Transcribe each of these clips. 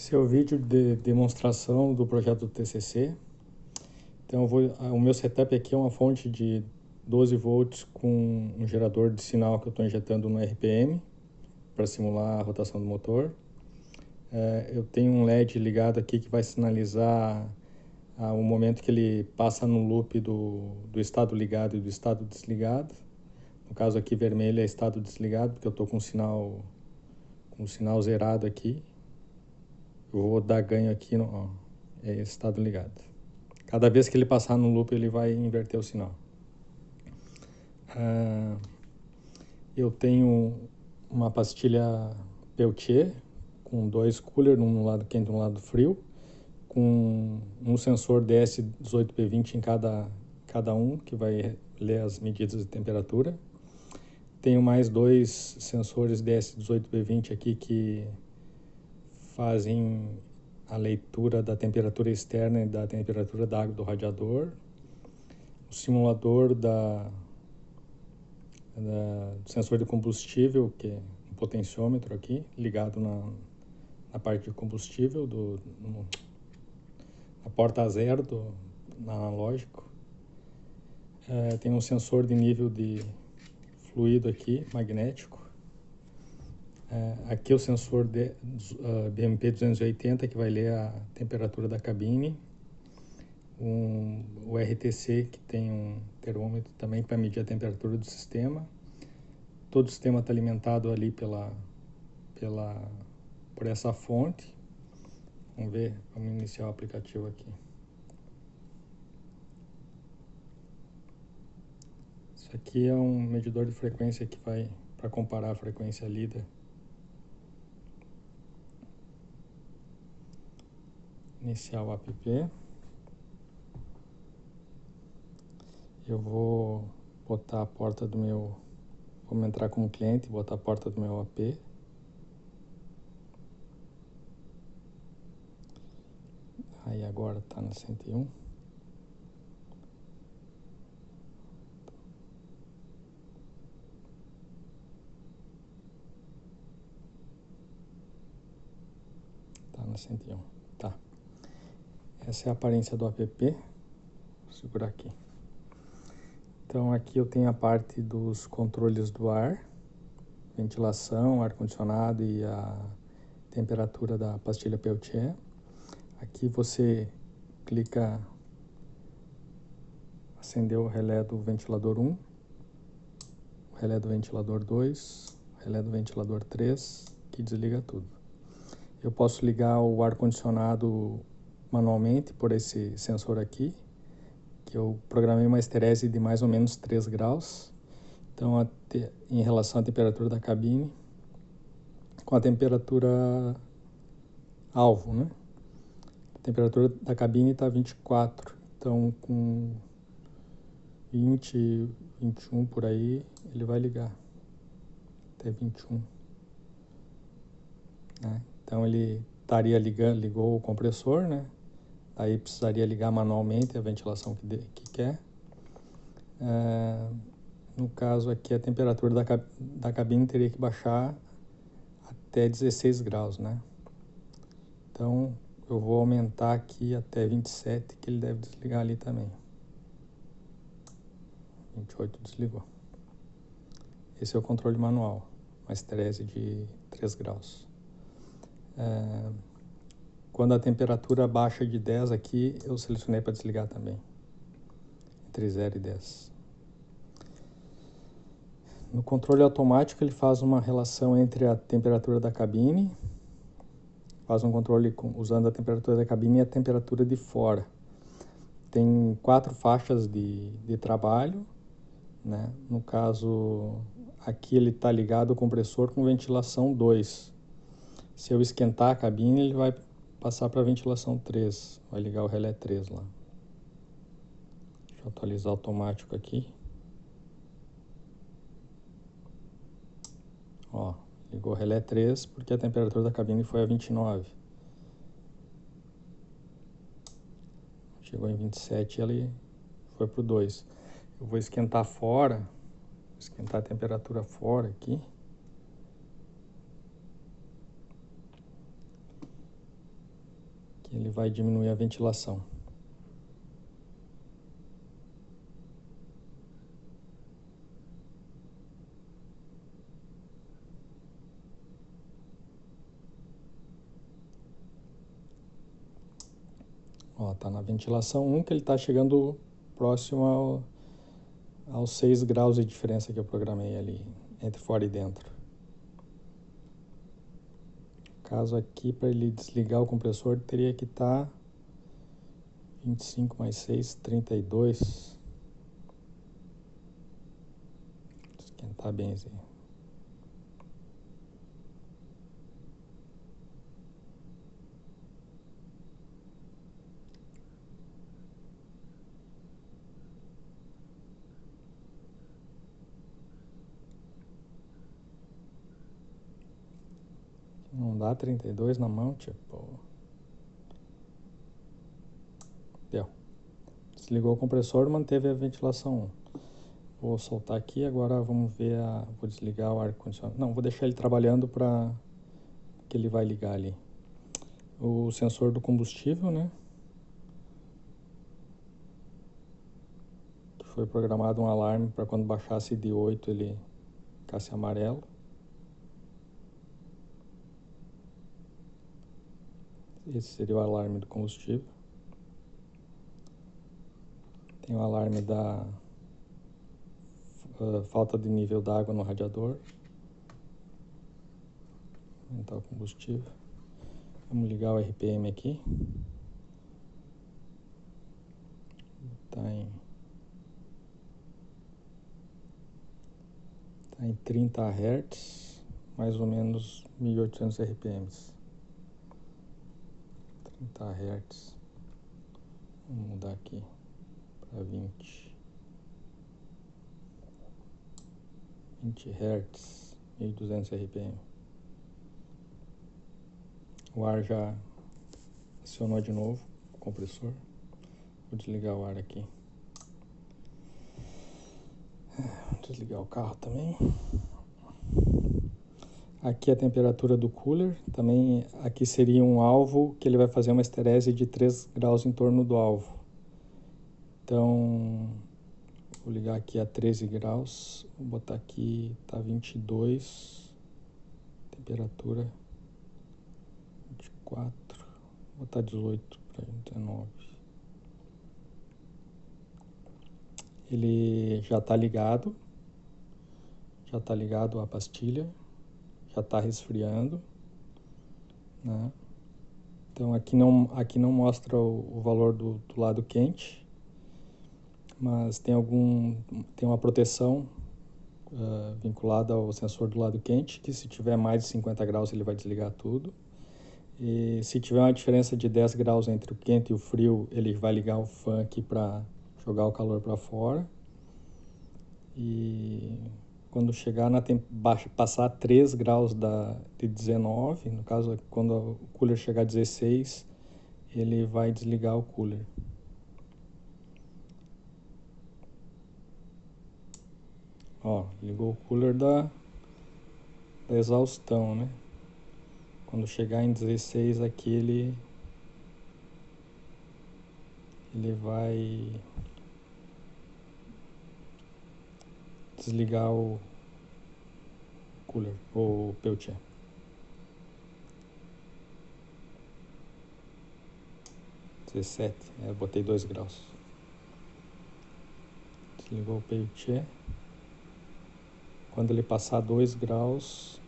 Esse é o vídeo de demonstração do projeto do TCC. Então, o meu setup aqui é uma fonte de 12 volts com um gerador de sinal que eu estou injetando no RPM para simular a rotação do motor. Eu tenho um LED ligado aqui que vai sinalizar o momento que ele passa no loop do estado ligado e do estado desligado. No caso aqui vermelho é estado desligado, porque eu estou com o sinal zerado aqui. Eu vou dar ganho aqui, é estado ligado. Cada vez que ele passar no loop, ele vai inverter o sinal. Eu tenho uma pastilha Peltier com 2 coolers, um no lado quente e um no lado frio, com um sensor DS18P20 em cada um, que vai ler as medidas de temperatura. Tenho mais 2 sensores DS18P20 aqui que fazem a leitura da temperatura externa e da temperatura da água do radiador. O simulador do sensor de combustível, que é um potenciômetro aqui, ligado na parte de combustível, na porta zero do analógico. Tem um sensor de nível de fluido aqui, magnético. Aqui é o sensor BMP280, que vai ler a temperatura da cabine. O RTC, que tem um termômetro também para medir a temperatura do sistema. Todo o sistema está alimentado ali por essa fonte. Vamos iniciar o aplicativo aqui. Isso aqui é um medidor de frequência que vai para comparar a frequência lida. Iniciar o app. Eu vou botar a porta do meu... Vamos entrar como cliente e botar a porta do meu AP. Aí agora está na 101. Está na 101. Tá. Essa é a aparência do app. Vou segurar aqui. Então aqui eu tenho a parte dos controles do ar, ventilação, ar-condicionado e a temperatura da pastilha Peltier. Aqui você clica, acender o relé do ventilador 1, o relé do ventilador 2, o relé do ventilador 3, que desliga tudo. Eu posso ligar o ar-condicionado manualmente por esse sensor aqui, que eu programei uma esterese de mais ou menos 3 graus. Então, em relação à temperatura da cabine, com a temperatura alvo, né? A temperatura da cabine está 24, então com 20, 21 por aí, ele vai ligar até 21. Né? Então, ele ligou o compressor, né? Aí precisaria ligar manualmente a ventilação que quer. No caso aqui, a temperatura da cabine teria que baixar até 16 graus, né? Então, eu vou aumentar aqui até 27, que ele deve desligar ali também. 28 desligou. Esse é o controle manual, uma esterese de 3 graus. Quando a temperatura baixa de 10 aqui, eu selecionei para desligar também, entre 0 e 10. No controle automático, ele faz uma relação entre a temperatura da cabine, faz um controle usando a temperatura da cabine e a temperatura de fora. Tem 4 faixas de trabalho, né? No caso, aqui ele está ligado ao compressor com ventilação 2. Se eu esquentar a cabine, ele vai passar para a ventilação 3, vai ligar o relé 3 lá. Deixa eu atualizar automático aqui. Ó, ligou o relé 3 porque a temperatura da cabine foi a 29. Chegou em 27 e ele foi para o 2. Eu vou esquentar fora, esquentar a temperatura fora aqui. que ele vai diminuir a ventilação. Ó, tá na ventilação 1 que ele tá chegando próximo aos 6 graus de diferença que eu programei ali, entre fora e dentro. Caso aqui, para ele desligar o compressor, teria que estar 25 mais 6, 32. Esquentar bem assim. Não dá 32 na mão, tipo. Deu. Desligou o compressor, manteve a ventilação 1. Vou soltar aqui, agora vamos ver vou desligar o ar-condicionado. Não, vou deixar ele trabalhando para que ele vai ligar ali. O sensor do combustível, né? Que foi programado um alarme para quando baixasse de 8 ele ficasse amarelo. Esse seria o alarme do combustível. Tem o alarme da falta de nível d'água no radiador. Aumentar o combustível. Vamos ligar o RPM aqui. Tá em 30 Hz, mais ou menos 1800 RPMs. 30 Hz. Vamos mudar aqui para 20. 20 Hz, 1200 RPM. O ar já acionou de novo o compressor. Vou desligar o ar aqui. Vou desligar o carro também. Aqui a temperatura do cooler. Também aqui seria um alvo que ele vai fazer uma esterese de 3 graus em torno do alvo. Então, vou ligar aqui a 13 graus. Vou botar aqui, tá 22. Temperatura 24. Vou botar 18 para 19. Ele já está ligado. Já está ligado a pastilha. Já está resfriando, né? Então aqui não mostra o valor do lado quente, mas tem uma proteção vinculada ao sensor do lado quente, que se tiver mais de 50 graus ele vai desligar tudo. E se tiver uma diferença de 10 graus entre o quente e o frio, ele vai ligar o fan aqui para jogar o calor para fora. E quando chegar passar 3 graus de 19, no caso, quando o cooler chegar a 16, ele vai desligar o cooler. Ó, ligou o cooler da exaustão, né? Quando chegar em 16 aqui, ele vai desligar o cooler, ou Peltier. Eu botei 2 graus. Desligou o Peltier. Quando ele passar 2 graus,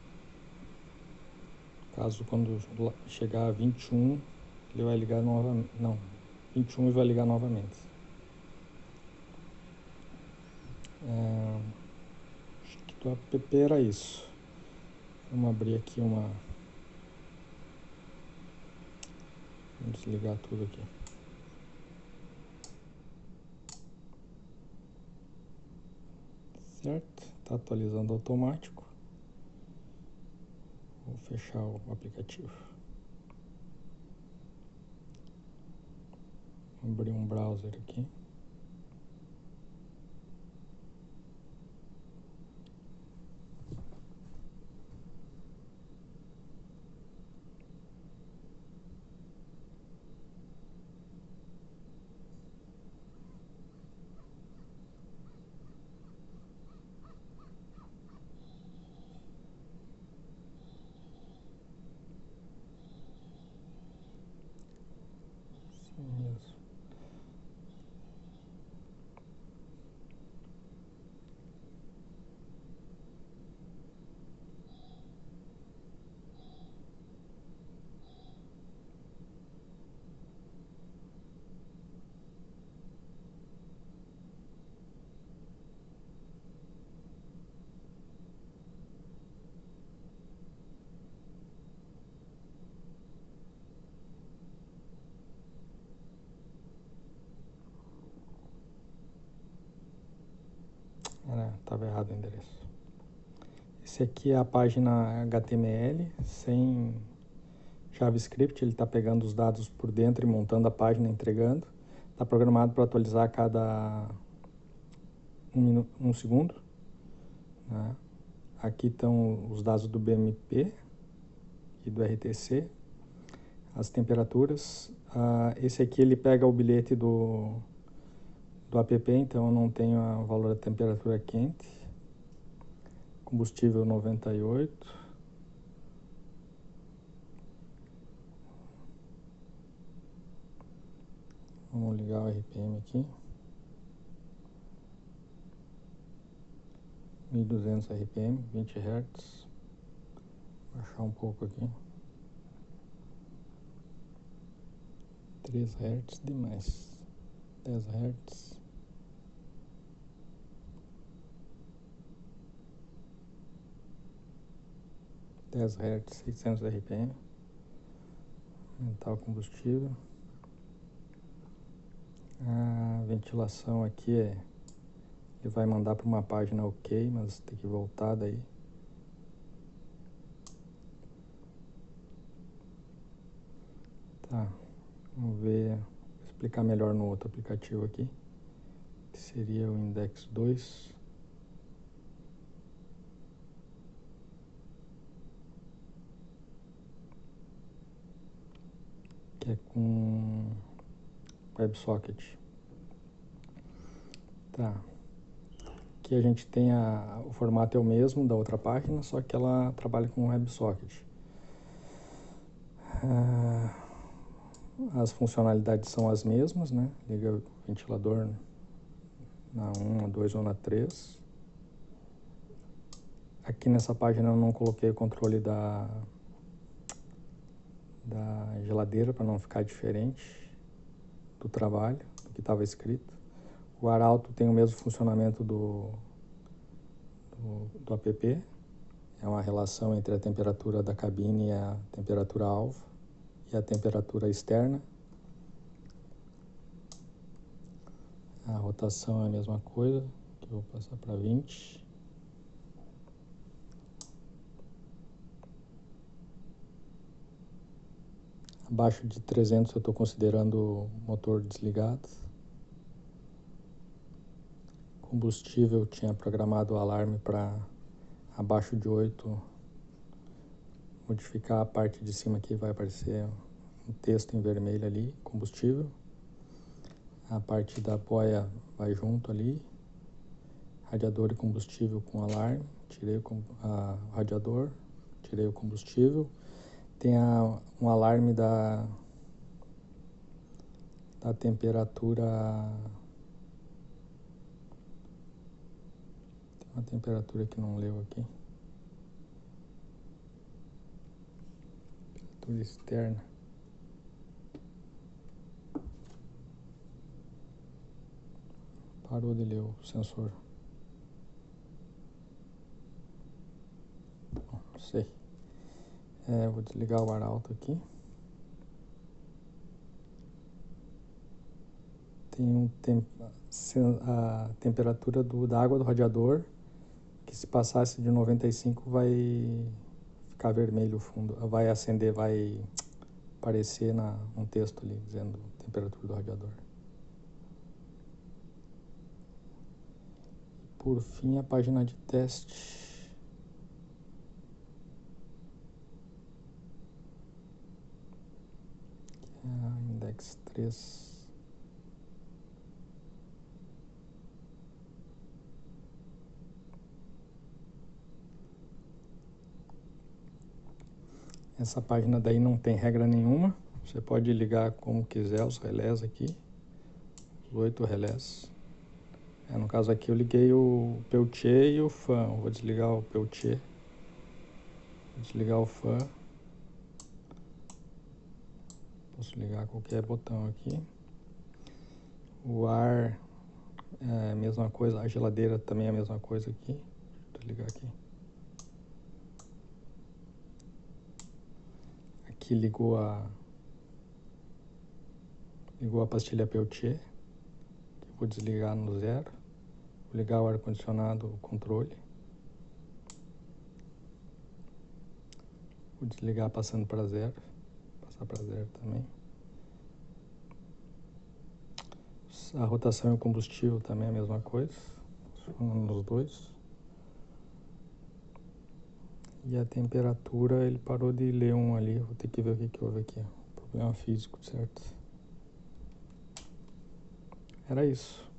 caso quando chegar a 21, ele vai ligar novamente. Não, 21 e vai ligar novamente. Acho que do app era isso. Vamos abrir aqui Vamos desligar tudo aqui. Certo? Está atualizando automático. Vou fechar o aplicativo. Vou abrir um browser aqui. estava errado o endereço. Esse aqui é a página HTML sem JavaScript, ele está pegando os dados por dentro e montando a página, entregando. Está programado para atualizar a cada um segundo, né? Aqui estão os dados do BMP e do RTC, as temperaturas. Esse aqui ele pega o bilhete do app, então eu não tenho o valor da temperatura quente. Combustível 98. Vamos ligar o RPM aqui. 1200 RPM, 20 Hz. Vou baixar um pouco aqui. 3 Hz demais. 10 Hz. Hz, 600 RPM. Aumentar o combustível. A ventilação aqui ele vai mandar para uma página OK, mas tem que voltar daí. Tá, vamos ver, vou explicar melhor no outro aplicativo aqui, que seria o Index 2. Que é com WebSocket. Tá. Aqui a gente tem o formato é o mesmo da outra página, só que ela trabalha com WebSocket. As funcionalidades são as mesmas, né? Liga o ventilador na 1, na 2 ou na 3. Aqui nessa página eu não coloquei o controle da geladeira para não ficar diferente do trabalho, do que estava escrito. O Arauto tem o mesmo funcionamento do app. É uma relação entre a temperatura da cabine e a temperatura alvo e a temperatura externa. A rotação é a mesma coisa, que eu vou passar para 20. Abaixo de 300 eu estou considerando o motor desligado. Combustível, tinha programado o alarme para abaixo de 8 modificar a parte de cima aqui, vai aparecer um texto em vermelho ali, combustível. A parte da boia vai junto ali. Radiador e combustível com alarme. Tirei o radiador, tirei o combustível. Tem um alarme da temperatura. Tem uma temperatura que não leu aqui. Temperatura externa. Parou de ler o sensor. Não sei. Vou desligar o Arauto aqui. Tem a temperatura da água do radiador, que se passasse de 95 vai ficar vermelho o fundo. Vai acender, vai aparecer um texto ali dizendo a temperatura do radiador. Por fim, a página de teste. Que é a Index 3. Essa página daí não tem regra nenhuma. Você pode ligar como quiser os relés aqui. Os 8 relés. No caso aqui eu liguei o Peltier e o fan. Vou desligar o Peltier. Vou desligar o fan. Posso ligar qualquer botão aqui. O ar é a mesma coisa. A geladeira também é a mesma coisa aqui. Vou ligar aqui. Aqui ligou a pastilha Peltier. Vou desligar no 0. Vou ligar o ar-condicionado, o controle. Vou desligar passando para zero. Passar para zero também. A rotação e o combustível também é a mesma coisa. Nos dois. E a temperatura, ele parou de ler um ali. Vou ter que ver o que houve aqui. Problema físico, certo? Era isso.